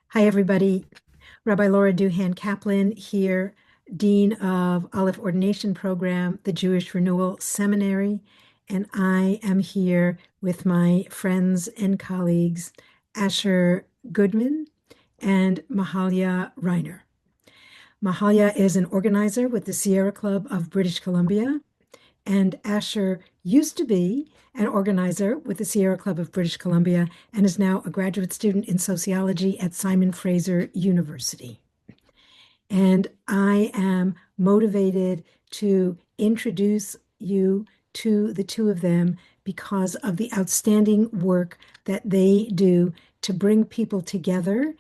Hi, everybody. Rabbi Laura Duhan-Kaplan here, Dean of Olive Ordination Program, the Jewish Renewal Seminary, and I am here with my friends and colleagues, Ascher Goodman and Mahalia Reiner. Mahalia is an organizer with the Sierra Club of British Columbia, and Ascher used to be an organizer with the Sierra Club of British Columbia and is now a graduate student in sociology at Simon Fraser University. And I am motivated to introduce you to the two of them because of the outstanding work that they do to bring people together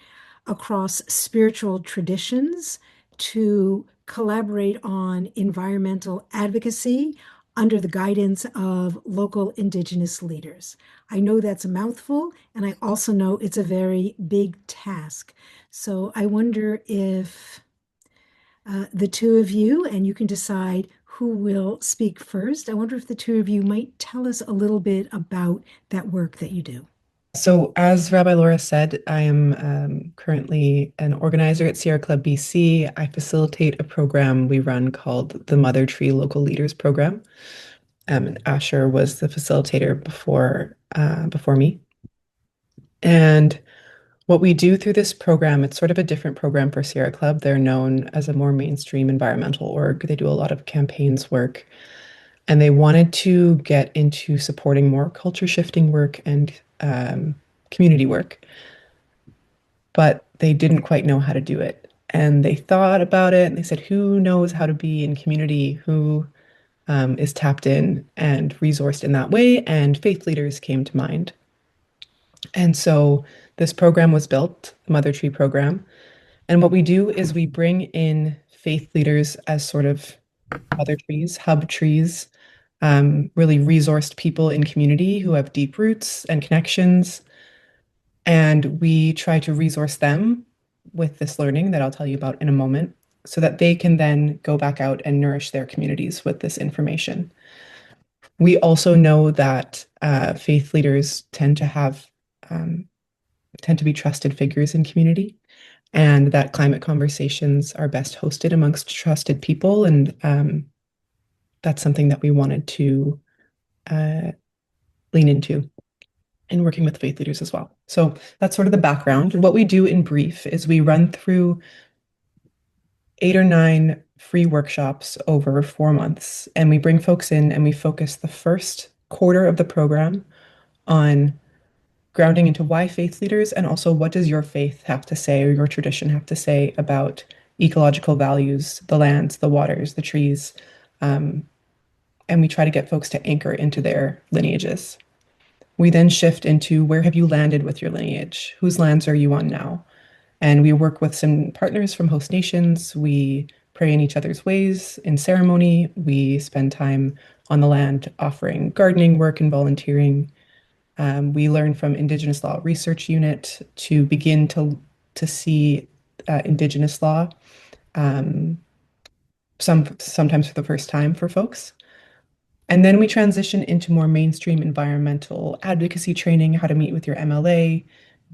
across spiritual traditions to collaborate on environmental advocacy under the guidance of local Indigenous leaders. I know that's a mouthful, and I also know it's a very big task. So I wonder if the two of you, and you can decide who will speak first. I wonder if the two of you might tell us a little bit about that work that you do. So, as Rabbi Laura said, I am currently an organizer at Sierra Club BC. I facilitate a program we run called the Mother Tree Local Leaders Program. And Asher was the facilitator before me. And what we do through this program, it's sort of a different program for Sierra Club. They're known as a more mainstream environmental org. They do a lot of campaigns work, and they wanted to get into supporting more culture shifting work and community work, but they didn't quite know how to do it. And they thought about it and they said, who knows how to be in community? Who is tapped in and resourced in that way? And faith leaders came to mind. And so this program was built, the Mother Tree program. And what we do is we bring in faith leaders as sort of mother trees, hub trees, really resourced people in community who have deep roots and connections. And we try to resource them with this learning that I'll tell you about in a moment so that they can then go back out and nourish their communities with this information. We also know that faith leaders um, tend to be trusted figures in community, and that climate conversations are best hosted amongst trusted people. And that's something that we wanted to uh, lean into in working with faith leaders as well. So that's sort of the background. What we do in brief is we run through 8 or 9 free workshops over 4 months, and we bring folks in and we focus the first quarter of the program on grounding into why faith leaders and also what does your faith have to say or your tradition have to say about ecological values, the lands, the waters, the trees. Um, and we try to get folks to anchor into their lineages. We then shift into where have you landed with your lineage? Whose lands are you on now? And we work with some partners from host nations. We pray in each other's ways in ceremony. We spend time on the land offering gardening work and volunteering. We learn from Indigenous Law Research Unit to begin to see Indigenous law, um, sometimes for the first time for folks. And then we transition into more mainstream environmental advocacy training, how to meet with your MLA.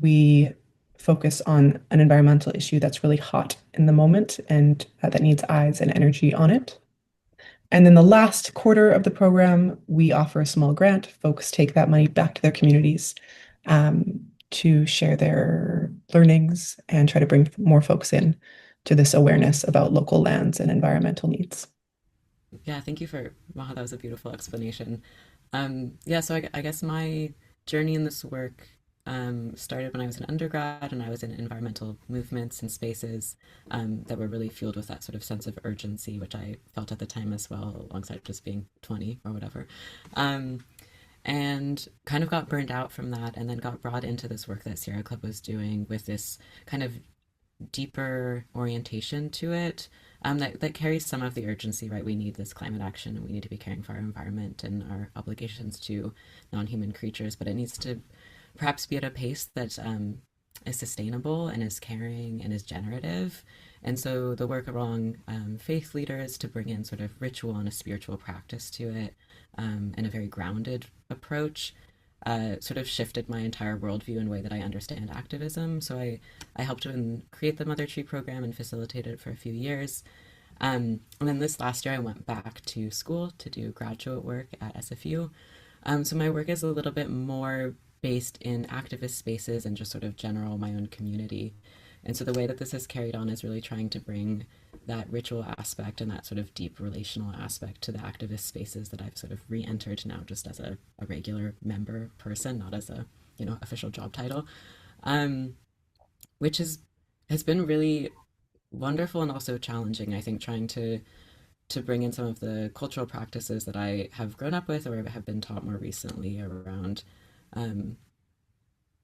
We focus on an environmental issue that's really hot in the moment and that needs eyes and energy on it. And then the last quarter of the program, we offer a small grant. Folks take that money back to their communities to share their learnings and try to bring more folks in to this awareness about local lands and environmental needs. Yeah, thank you for, wow, that was a beautiful explanation. Yeah, so I guess my journey in this work started when I was an undergrad and I was in environmental movements and spaces that were really fueled with that sort of sense of urgency, which I felt at the time as well, alongside just being 20 or whatever. Um, and kind of got burned out from that and then got brought into this work that Sierra Club was doing with this kind of deeper orientation to it that carries some of the urgency, right? We need this climate action and we need to be caring for our environment and our obligations to non-human creatures, but it needs to perhaps be at a pace that is sustainable and is caring and is generative. And so the work along faith leaders to bring in sort of ritual and a spiritual practice to it and a very grounded approach sort of shifted my entire worldview and way that I understand activism. So I helped to create the Mother Tree program and facilitated it for a few years. And then this last year, I went back to school to do graduate work at SFU. So my work is a little bit more based in activist spaces and just sort of general my own community. And so the way that this is carried on is really trying to bring that ritual aspect and that sort of deep relational aspect to the activist spaces that I've sort of re-entered now just as a regular member person, not as a, official job title. Um, which has been really wonderful and also challenging, I think, trying to bring in some of the cultural practices that I have grown up with or have been taught more recently around um,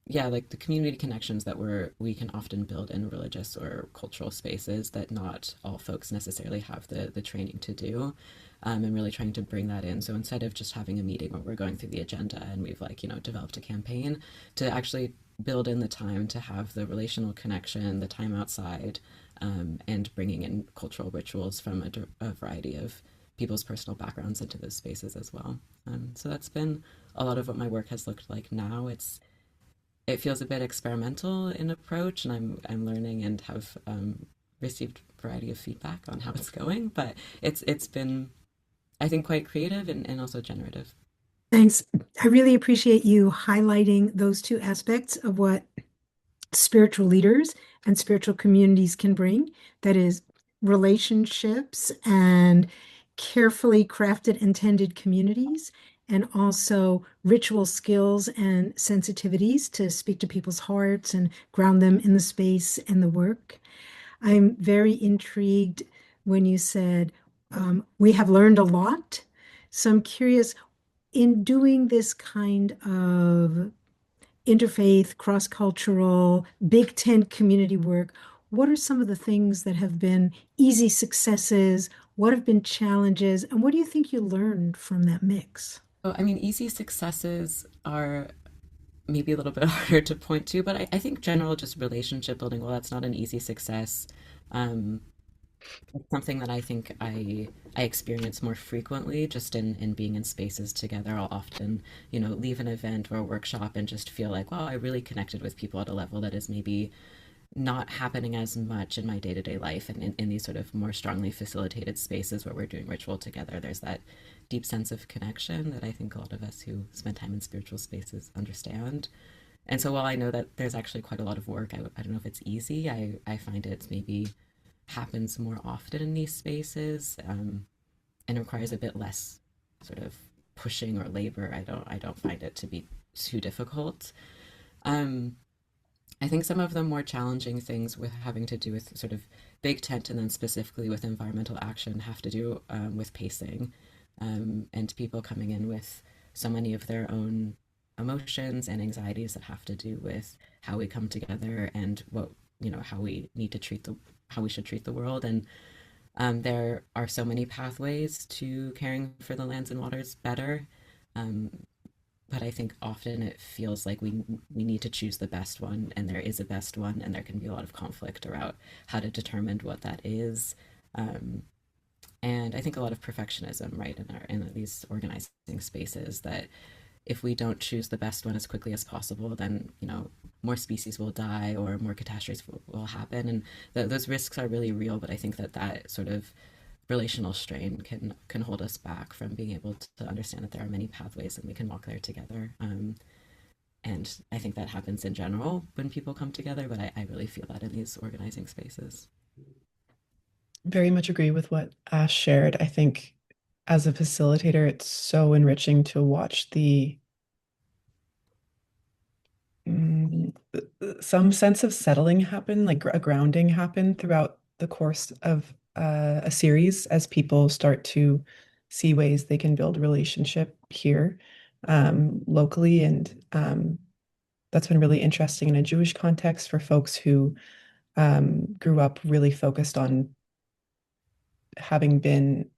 yeah, like the community connections that we can often build in religious or cultural spaces that not all folks necessarily have the training to do, and really trying to bring that in. So instead of just having a meeting where we're going through the agenda and we've like developed a campaign, to actually build in the time to have the relational connection, the time outside, and bringing in cultural rituals from a variety of people's personal backgrounds into those spaces as well. So that's been a lot of what my work has looked like now. It feels a bit experimental in approach, and I'm learning and have received a variety of feedback on how it's going. But it's been, I think, quite creative and also generative. Thanks. I really appreciate you highlighting those two aspects of what spiritual leaders and spiritual communities can bring. That is, relationships and carefully crafted, intended communities, and also ritual skills and sensitivities to speak to people's hearts and ground them in the space and the work. I'm very intrigued when you said, we have learned a lot. So I'm curious, in doing this kind of interfaith, cross-cultural, big tent community work, what are some of the things that have been easy successes? What have been challenges? And what do you think you learned from that mix? So, I mean, easy successes are maybe a little bit harder to point to, but I think general just relationship building, well, that's not an easy success. Um, it's something that I think I experience more frequently just in being in spaces together. I'll often, leave an event or a workshop and just feel like, wow, I really connected with people at a level that is maybe not happening as much in my day-to-day life and in these sort of more strongly facilitated spaces where we're doing ritual together. There's that deep sense of connection that I think a lot of us who spend time in spiritual spaces understand. And so while I know that there's actually quite a lot of work, I don't know if it's easy. I find it maybe happens more often in these spaces, and requires a bit less sort of pushing or labor. I don't find it to be too difficult. Um, I think some of the more challenging things with having to do with sort of big tent and then specifically with environmental action have to do with pacing, and people coming in with so many of their own emotions and anxieties that have to do with how we come together and how we need to how we should treat the world. And there are so many pathways to caring for the lands and waters better. Um, but I think often it feels like we need to choose the best one, and there is a best one, and there can be a lot of conflict around how to determine what that is. Um, and I think a lot of perfectionism, right, in these organizing spaces, that if we don't choose the best one as quickly as possible, then more species will die or more catastrophes will happen, and those risks are really real. But I think that sort of relational strain can hold us back from being able to understand that there are many pathways and we can walk there together. And I think that happens in general when people come together, but I really feel that in these organizing spaces. Very much agree with what Ash shared. I think as a facilitator, it's so enriching to watch mm, some sense of settling happen, like a grounding happen throughout the course of a series as people start to see ways they can build relationship here locally. And that's been really interesting in a Jewish context for folks who grew up really focused on having been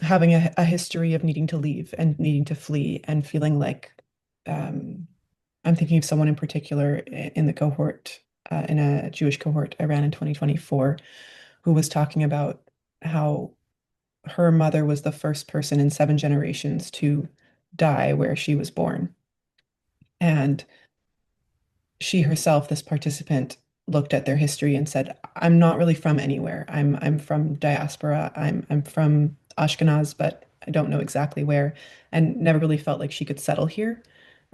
having a history of needing to leave and needing to flee and feeling like I'm thinking of someone in particular in the cohort, in a Jewish cohort I ran in 2024, who was talking about how her mother was the first person in 7 generations to die where she was born. And she herself, this participant, looked at their history and said, I'm not really from anywhere. I'm from diaspora. I'm from Ashkenaz, but I don't know exactly where, and never really felt like she could settle here,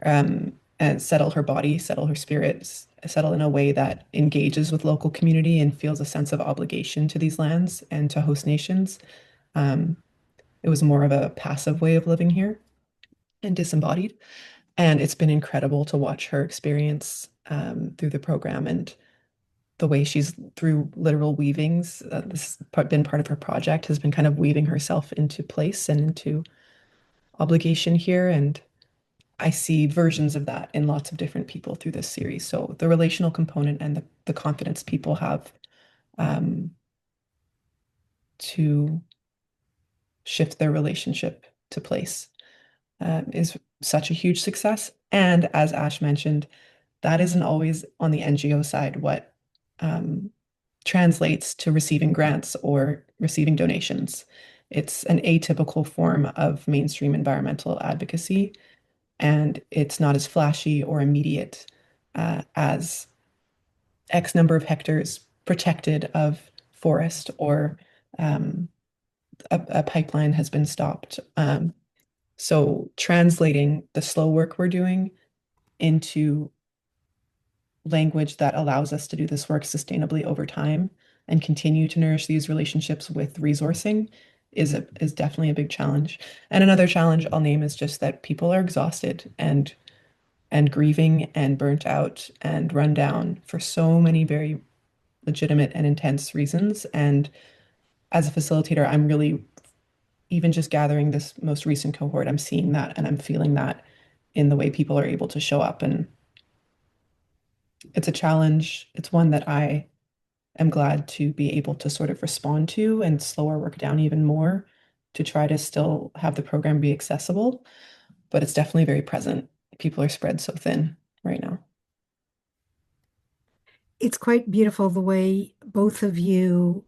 and settle her body, settle her spirits, settle in a way that engages with local community and feels a sense of obligation to these lands and to host nations. Um, it was more of a passive way of living here and disembodied. And it's been incredible to watch her experience through the program and the way she's through literal weavings. This has been part of her project, has been kind of weaving herself into place and into obligation here. And I see versions of that in lots of different people through this series. So the relational component and the confidence people have um, to shift their relationship to place is such a huge success. And as Ash mentioned, that isn't always on the NGO side what um, translates to receiving grants or receiving donations. It's an atypical form of mainstream environmental advocacy, and it's not as flashy or immediate as X number of hectares protected of forest or um, a pipeline has been stopped. So translating the slow work we're doing into language that allows us to do this work sustainably over time and continue to nourish these relationships with resourcing is definitely a big challenge. And another challenge I'll name is just that people are exhausted and grieving and burnt out and run down for so many very legitimate and intense reasons. And as a facilitator, I'm really even just gathering this most recent cohort, I'm seeing that and I'm feeling that in the way people are able to show up. And it's a challenge. It's one that I am glad to be able to sort of respond to and slow our work down even more to try to still have the program be accessible. But it's definitely very present. People are spread so thin right now. It's quite beautiful the way both of you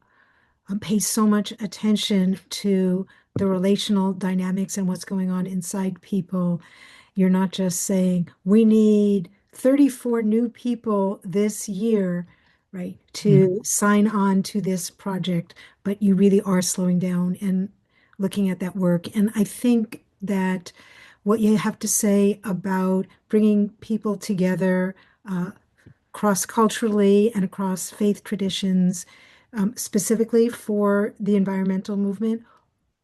pay so much attention to the relational dynamics and what's going on inside people. You're not just saying, we need 34 new people this year, right, Mhm. to sign on to this project, but you really are slowing down and looking at that work. And I think that what you have to say about bringing people together cross-culturally and across faith traditions, specifically for the environmental movement,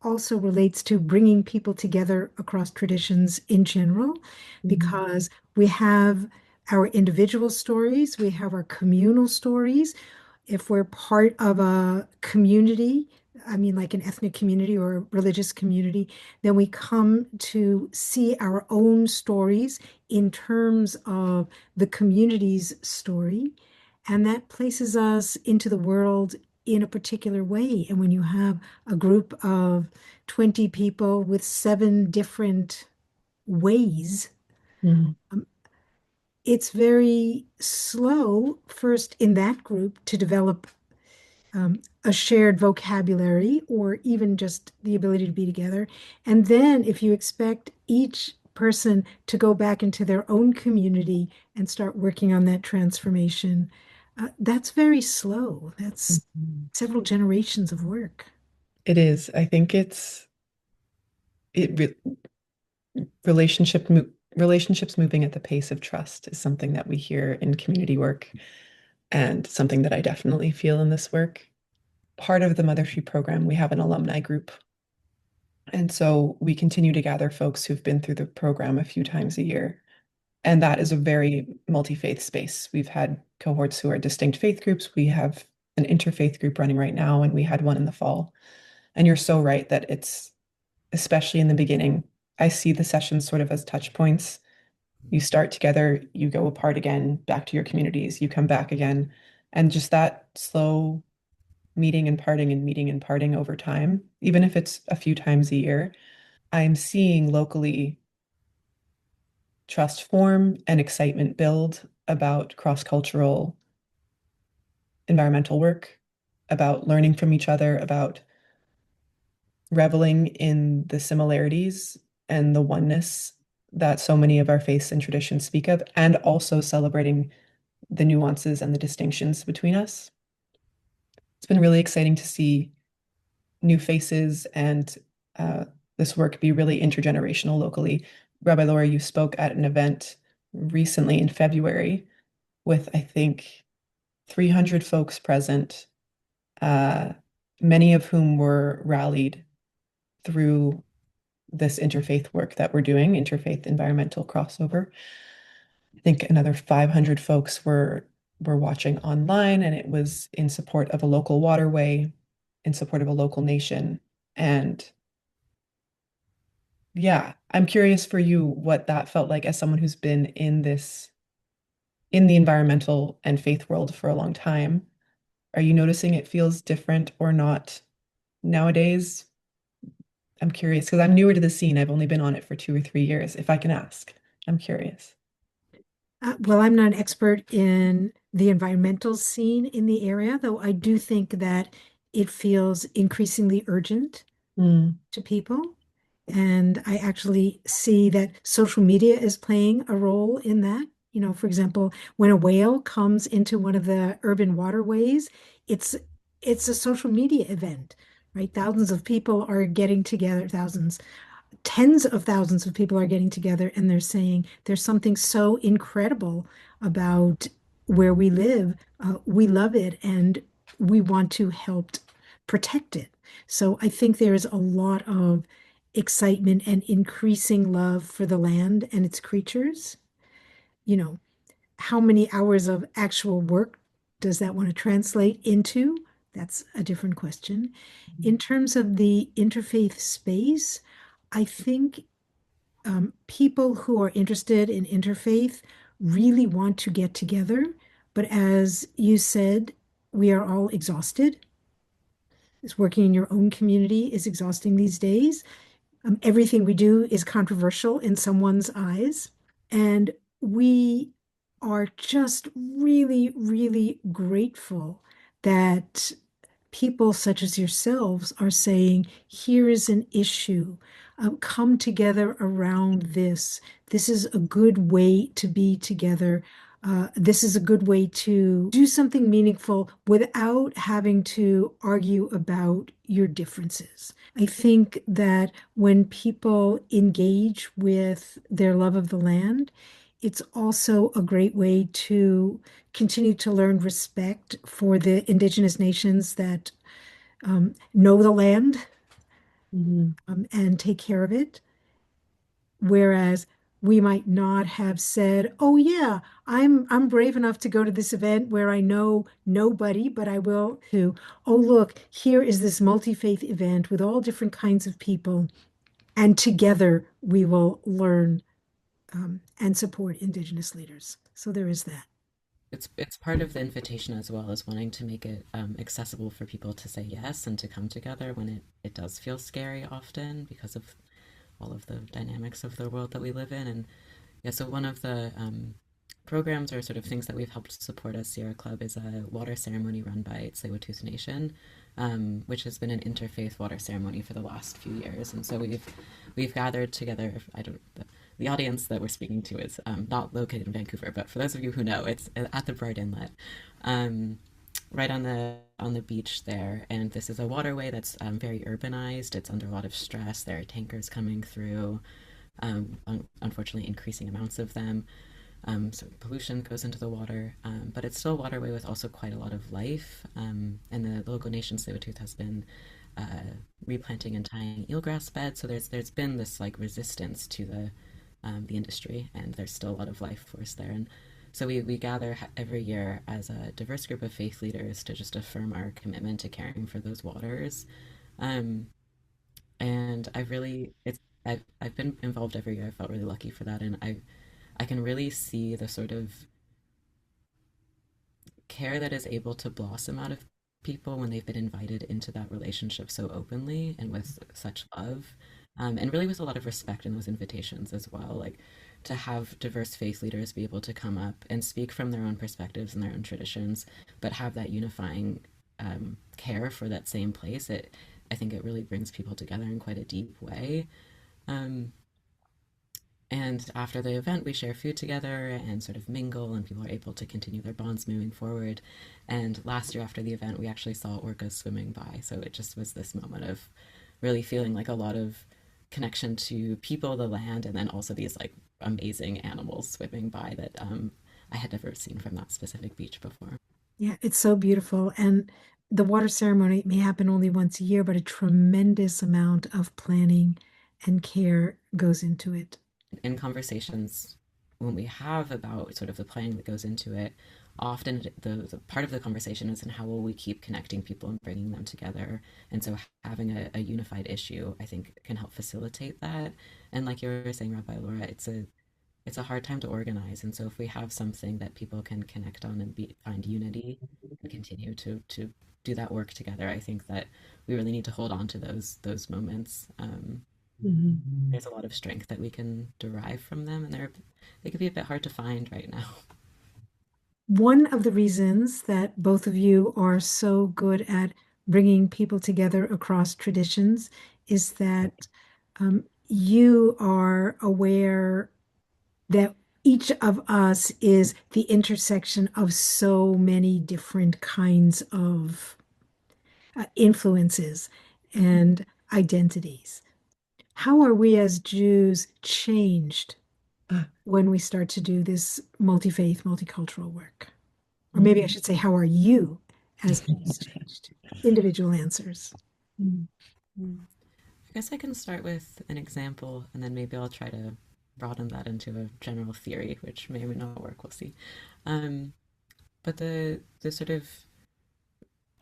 also relates to bringing people together across traditions in general, Mhm. because we have our individual stories, we have our communal stories. If we're part of a community, I mean, like an ethnic community or a religious community, then we come to see our own stories in terms of the community's story. And that places us into the world in a particular way. And when you have a group of 20 people with seven different ways, Mhm. um, it's very slow, first in that group, to develop a shared vocabulary or even just the ability to be together. And then if you expect each person to go back into their own community and start working on that transformation, that's very slow. That's Mhm. several generations of work. It is. I think it relationships moving at the pace of trust is something that we hear in community work and something that I definitely feel in this work. Part of the Mother Tree program, we have an alumni group. And so we continue to gather folks who've been through the program a few times a year. And that is a very multi-faith space. We've had cohorts who are distinct faith groups. We have an interfaith group running right now, and we had one in the fall. And you're so right that it's, especially in the beginning, I see the sessions sort of as touch points. You start together, you go apart again, back to your communities, you come back again. And just that slow meeting and parting over time, even if it's a few times a year, I'm seeing locally trust form and excitement build about cross-cultural environmental work, about learning from each other, about reveling in the similarities and the oneness that so many of our faiths and traditions speak of, and also celebrating the nuances and the distinctions between us. It's been really exciting to see new faces and uh, this work be really intergenerational locally. Rabbi Laura, you spoke at an event recently in February with, I think, 300 folks present, uh, many of whom were rallied through this interfaith work that we're doing, interfaith environmental crossover. I think another 500 folks were watching online, and it was in support of a local waterway, in support of a local nation. And yeah, I'm curious for you what that felt like as someone who's been in the environmental and faith world for a long time. Are you noticing it feels different or not nowadays? I'm curious because I'm newer to the scene. I've only been on it for 2 or 3 years, if I can ask. I'm curious. Well, I'm not an expert in the environmental scene in the area, though I do think that it feels increasingly urgent Mm, to people. And I actually see that social media is playing a role in that. You know, for example, when a whale comes into one of the urban waterways, it's it's a social media event, right? Thousands of people are getting together, thousands, tens of thousands of people are getting together, and they're saying there's something so incredible about where we live. We love it and we want to help protect it. So I think there is a lot of excitement and increasing love for the land and its creatures. You know, how many hours of actual work does that want to translate into? That's a different question. In terms of the interfaith space, I think people who are interested in interfaith really want to get together. But as you said, we are all exhausted. Working in your own community is exhausting these days. Everything we do is controversial in someone's eyes. And we are just really, really grateful that people such as yourselves are saying, here is an issue. Come together around this. This is a good way to be together. This is a good way to do something meaningful without having to argue about your differences. I think that when people engage with their love of the land, it's also a great way to continue to learn respect for the indigenous nations that know the land mhm, and take care of it. Whereas we might not have said, "Oh yeah, I'm brave enough to go to this event where I know nobody, but I will to, oh look, here is this multi-faith event with all different kinds of people, and together we will learn and support Indigenous leaders." So there is that. It's part of the invitation as well as wanting to make it accessible for people to say yes and to come together when it does feel scary often because of all of the dynamics of the world that we live in. And yeah, so one of the programs or sort of things that we've helped support as Sierra Club is a water ceremony run by Tsleil-Waututh Nation, which has been an interfaith water ceremony for the last few years. And so we've gathered together. I don't. The audience that we're speaking to is not located in Vancouver, but for those of you who know, it's at the Bright Inlet, um, right on the beach there. And this is a waterway that's very urbanized. It's under a lot of stress. There are tankers coming through, unfortunately, increasing amounts of them. So pollution goes into the water, but it's still a waterway with also quite a lot of life. And the local nation Tsleil-Waututh has been replanting and tying eelgrass beds. So there's been this like resistance to the industry, and there's still a lot of life force there. And so we gather every year as a diverse group of faith leaders to just affirm our commitment to caring for those waters. Um, and I've been involved every year. I felt really lucky for that, and I can really see the sort of care that is able to blossom out of people when they've been invited into that relationship so openly and with such love. And really with a lot of respect in those invitations as well. Like to have diverse faith leaders be able to come up and speak from their own perspectives and their own traditions, but have that unifying care for that same place. I think it really brings people together in quite a deep way. Um, And after the event, we share food together and sort of mingle, and people are able to continue their bonds moving forward. And last year, after the event, we actually saw orcas swimming by. So it just was this moment of really feeling like a lot of connection to people, the land, and then also these like amazing animals swimming by that I had never seen from that specific beach before. Yeah, it's so beautiful. And the water ceremony may happen only once a year, but a tremendous amount of planning and care goes into it. In conversations when we have about sort of the planning that goes into it, often the part of the conversation is in how will we keep connecting people and bringing them together. And so having a unified issue, I think, can help facilitate that. And like you were saying, Rabbi Laura, it's a hard time to organize. And so if we have something that people can connect on and find unity and continue to do that work together, I think that we really need to hold on to those moments. Mhm. There's a lot of strength that we can derive from them, and they could be a bit hard to find right now. One of the reasons that both of you are so good at bringing people together across traditions is that you are aware that each of us is the intersection of so many different kinds of influences and identities. How are we as Jews changed Ah, when we start to do this multi-faith, multicultural work? Or maybe I mhm. should say, how are you as Jews changed? Individual answers. Mm. I guess I can start with an example, and then maybe I'll try to broaden that into a general theory, which may or may not work. We'll see. Um, but the sort of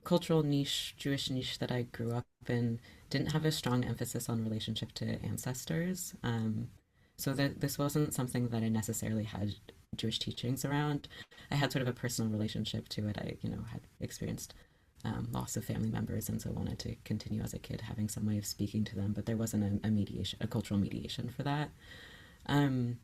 cultural niche, Jewish niche that I grew up in didn't have a strong emphasis on relationship to ancestors. So that this wasn't something that I necessarily had Jewish teachings around. I had sort of a personal relationship to it. I, had experienced loss of family members, and so wanted to continue as a kid having some way of speaking to them. But there wasn't a mediation, a cultural mediation for that. Um,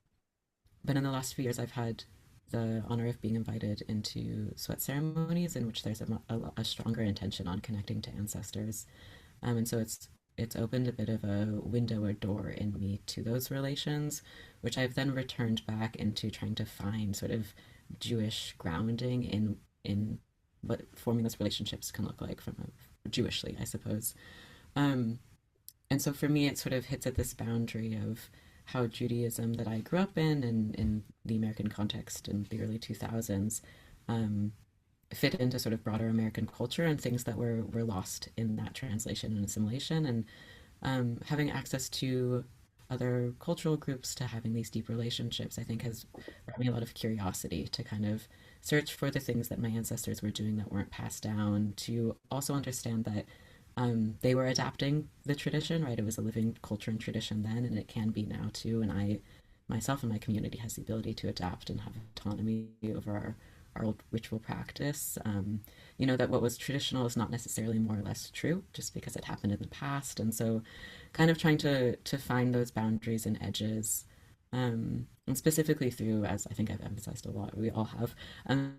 but in the last few years, I've had the honor of being invited into sweat ceremonies in which there's a stronger intention on connecting to ancestors. And so it's opened a bit of a window or door in me to those relations, which I've then returned back into trying to find sort of Jewish grounding in what forming those relationships can look like from Jewishly, I suppose. Um, and so for me, it sort of hits at this boundary of how Judaism that I grew up in the American context in the early 2000s, um, fit into sort of broader American culture and things that were lost in that translation and assimilation. And having access to other cultural groups, to having these deep relationships, I think has brought me a lot of curiosity to kind of search for the things that my ancestors were doing that weren't passed down, to also understand that they were adapting the tradition, right? It was a living culture and tradition then, and it can be now too. And I, myself and my community, has the ability to adapt and have autonomy over our old ritual practice. That what was traditional is not necessarily more or less true just because it happened in the past. And so, kind of trying to find those boundaries and edges. And specifically through, as I think I've emphasized a lot, we all have,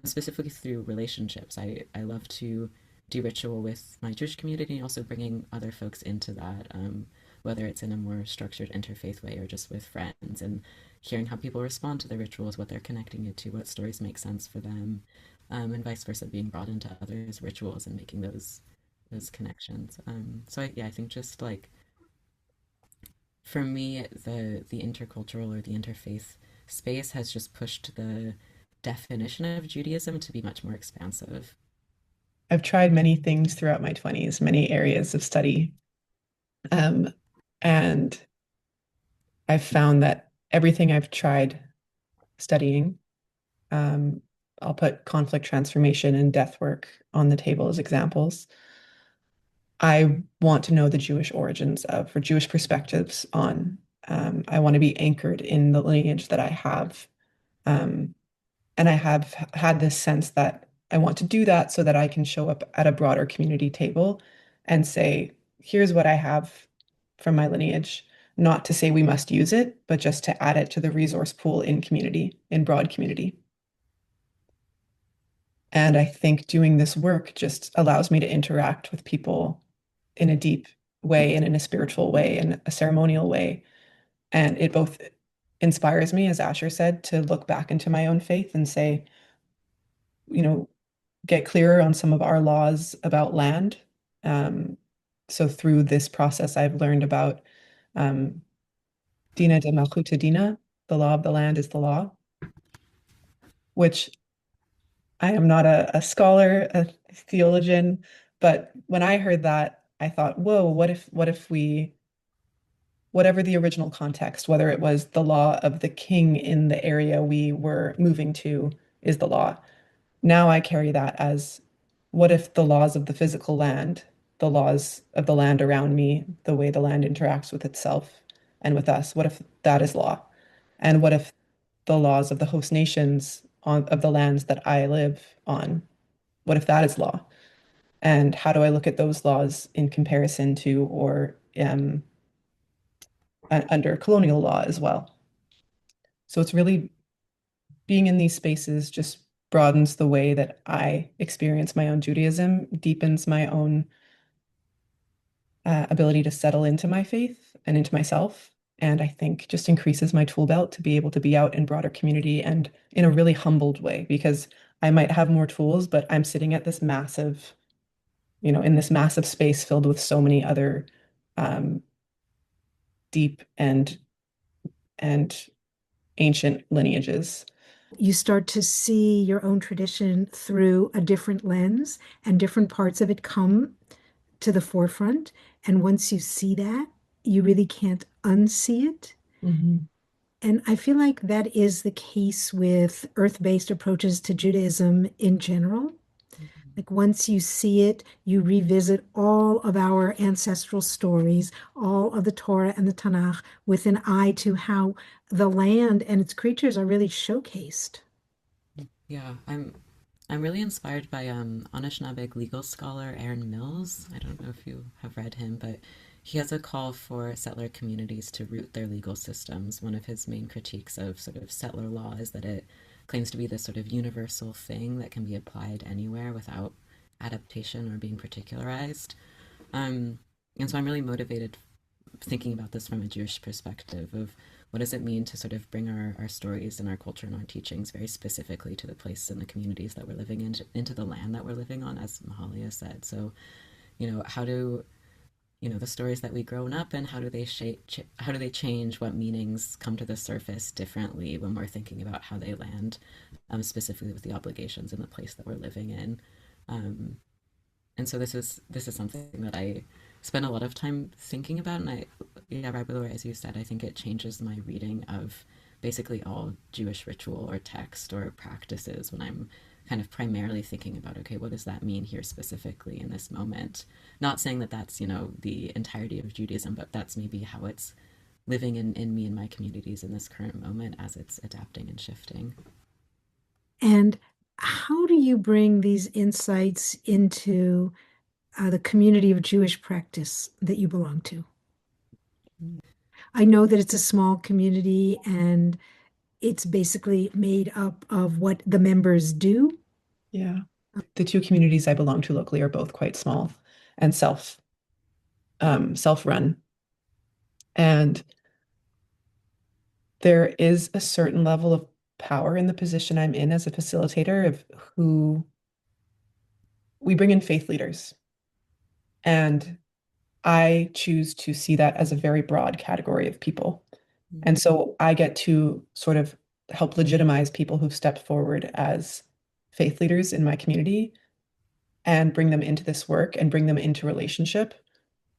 specifically through relationships. I love to do ritual with my Jewish community and also bringing other folks into that, whether it's in a more structured interfaith way or just with friends, and hearing how people respond to the rituals, what they're connecting it to, what stories make sense for them, and vice versa, being brought into others' rituals and making those connections. So I think just like for me, the intercultural or the interfaith space has just pushed the definition of Judaism to be much more expansive. I've tried many things throughout my 20s, many areas of study. Um, and I've found that everything I've tried studying, um, I'll put conflict transformation and death work on the table as examples. I want to know the Jewish origins of, or Jewish perspectives on. I want to be anchored in the lineage that I have. Um, and I have had this sense that I want to do that so that I can show up at a broader community table and say, here's what I have from my lineage. Not to say we must use it, but just to add it to the resource pool in community, in broad community. And I think doing this work just allows me to interact with people in a deep way and in a spiritual way and a ceremonial way. And it both inspires me, as Ascher said, to look back into my own faith and say, you know, get clearer on some of our laws about land. Um, so through this process, I've learned about um, Dina de Malchuta Dina, the law of the land is the law, which I am not a scholar, a theologian, but when I heard that, I thought, whoa, what if we, whatever the original context, whether it was the law of the king in the area we were moving to is the law. Now I carry that as what if the laws of the physical land, the laws of the land around me, the way the land interacts with itself and with us, what if that is law? And what if the laws of the host nations of the lands that I live on, what if that is law? And how do I look at those laws in comparison to or under colonial law as well? So it's really being in these spaces just broadens the way that I experience my own Judaism, deepens my own ability to settle into my faith and into myself. And I think just increases my tool belt to be able to be out in broader community and in a really humbled way, because I might have more tools, but I'm sitting at this massive, in this massive space filled with so many other um, deep and ancient lineages. You start to see your own tradition through a different lens, and different parts of it come to the forefront. And once you see that, you really can't unsee it. Mhm. And I feel like that is the case with earth-based approaches to Judaism in general. Like once you see it, you revisit all of our ancestral stories, all of the Torah and the Tanakh, with an eye to how the land and its creatures are really showcased. Yeah, I'm really inspired by Anishinaabe legal scholar Aaron Mills. I don't know if you have read him, but he has a call for settler communities to root their legal systems. One of his main critiques of sort of settler law is that it claims to be this sort of universal thing that can be applied anywhere without adaptation or being particularized. Um, and so I'm really motivated thinking about this from a Jewish perspective of what does it mean to sort of bring our stories and our culture and our teachings very specifically to the place and the communities that we're living in, into the land that we're living on, as Mahalia said. So, how do the stories that we grown up in, how do they how do they change? What meanings come to the surface differently when we're thinking about how they land, specifically with the obligations in the place that we're living in. Um, and so this is something that I spend a lot of time thinking about, and yeah, Rabbi Laura, as you said, I think it changes my reading of basically all Jewish ritual or text or practices when I'm kind of primarily thinking about, okay, what does that mean here specifically in this moment? Not saying that that's the entirety of Judaism, but that's maybe how it's living in me and my communities in this current moment as it's adapting and shifting. And how do you bring these insights into the community of Jewish practice that you belong to? I know that it's a small community and it's basically made up of what the members do. Yeah. The two communities I belong to locally are both quite small and self-run. And there is a certain level of power in the position I'm in as a facilitator of who we bring in faith leaders. And I choose to see that as a very broad category of people. And so I get to sort of help legitimize people who've stepped forward as faith leaders in my community and bring them into this work and bring them into relationship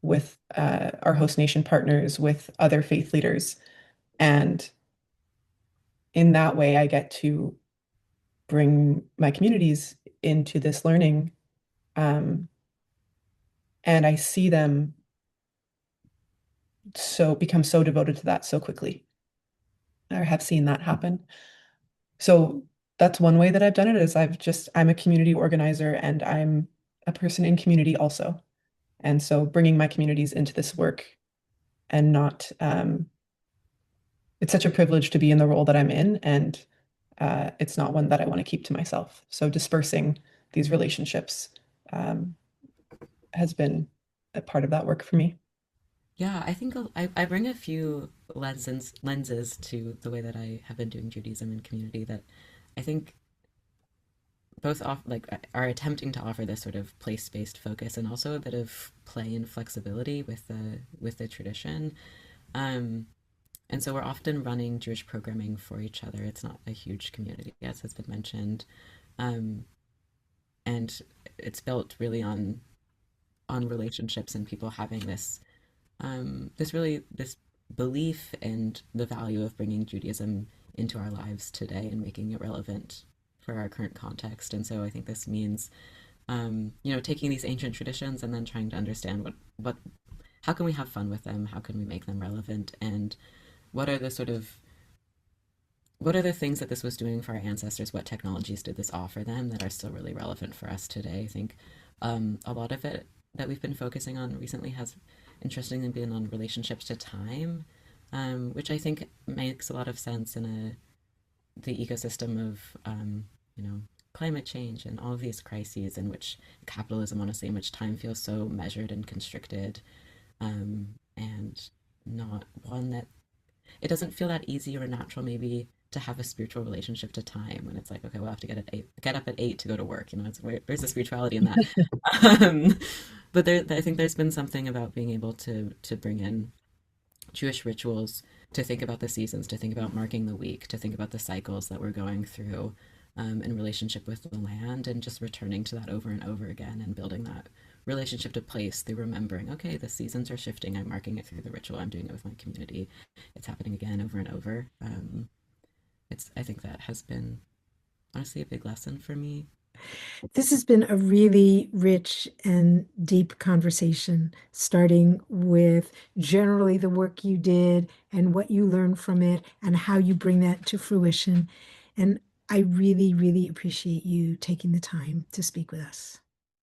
with our host nation partners, with other faith leaders. And in that way, I get to bring my communities into this learning. Um, and I see them become so devoted to that so quickly, or have seen that happen. So that's one way that I've done it is I'm a community organizer and I'm a person in community also. And so bringing my communities into this work and not, it's such a privilege to be in the role that I'm in, and it's not one that I want to keep to myself. So dispersing these relationships um, has been a part of that work for me. Yeah, I think I bring a few lenses to the way that I have been doing Judaism in community that I think both are attempting to offer this sort of place-based focus and also a bit of play and flexibility with the tradition. Um, and so we're often running Jewish programming for each other. It's not a huge community, as has been mentioned, um, and it's built really on relationships and people having this belief and the value of bringing Judaism into our lives today and making it relevant for our current context. And so I think this means taking these ancient traditions and then trying to understand what how can we have fun with them? How can we make them relevant? And what are the sort of what are the things that this was doing for our ancestors? What technologies did this offer them that are still really relevant for us today? I think a lot of it that we've been focusing on recently has interestingly been on relationships to time, which I think makes a lot of sense in the ecosystem of you know climate change and all of these crises in which capitalism, honestly, in which time feels so measured and constricted, and not one that it doesn't feel that easy or natural maybe to have a spiritual relationship to time when it's like, okay, we'll have to get up at 8 to go to work. It's where's the spirituality in that? um, but I think there's been something about being able to bring in Jewish rituals, to think about the seasons, to think about marking the week, to think about the cycles that we're going through, in relationship with the land, and just returning to that over and over again and building that relationship to place through remembering, okay, the seasons are shifting. I'm marking it through the ritual. I'm doing it with my community. It's happening again over and over. I think that has been honestly a big lesson for me. This has been a really rich and deep conversation, starting with generally the work you did and what you learned from it and how you bring that to fruition. And I really, really appreciate you taking the time to speak with us.